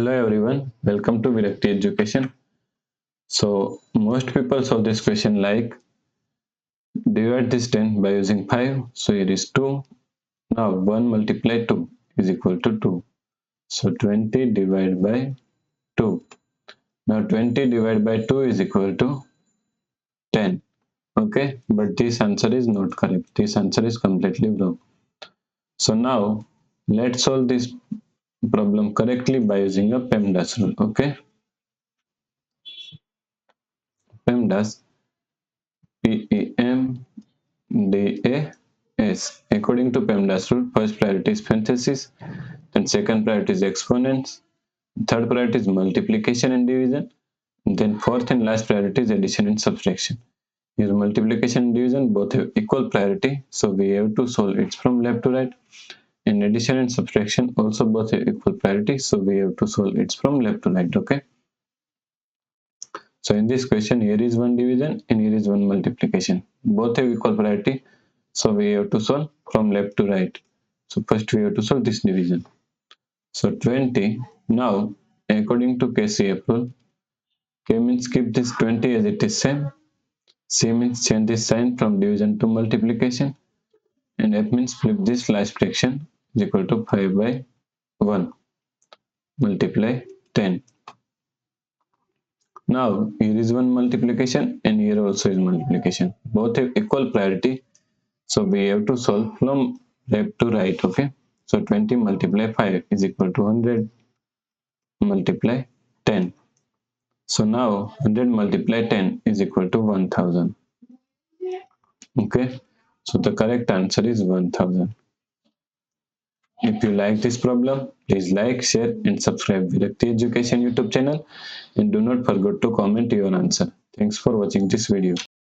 Hello everyone, welcome to Virakti Education. So most people saw this question like divide this 10 by using 5. So here is 2. Now 1 multiply 2 is equal to 2. So 20 divided by 2. Now 20 divided by 2 is equal to 10. Okay, but this answer is not correct. This answer is completely wrong. So now let's solve this problem correctly by using a PEMDAS rule. Okay, PEMDAS PEMDAS. According to PEMDAS rule, first priority is parenthesis, then second priority is exponents, third priority is multiplication and division, then fourth and last priority is addition and subtraction. Here multiplication and division both have equal priority, so we have to solve it from left to right. And addition and subtraction also both have equal priority, so we have to solve it from left to right. Okay. So in this question, here is one division and here is one multiplication. Both have equal priority. So we have to solve from left to right. So first we have to solve this division. So 20. Now, according to KCF rule, K means keep this 20 as it is same. C means change this sign from division to multiplication. And F means flip this last fraction is equal to 5 by 1. Multiply 10. Now, here is one multiplication and here also is multiplication. Both have equal priority. So we have to solve from left to right. Okay. So 20 multiply 5 is equal to 100 multiply 10. So now 100 multiply 10 is equal to 1000. Okay. So the correct answer is 1000. If you like this problem, please like, share and subscribe Virakti Education YouTube channel and do not forget to comment your answer. Thanks for watching this video.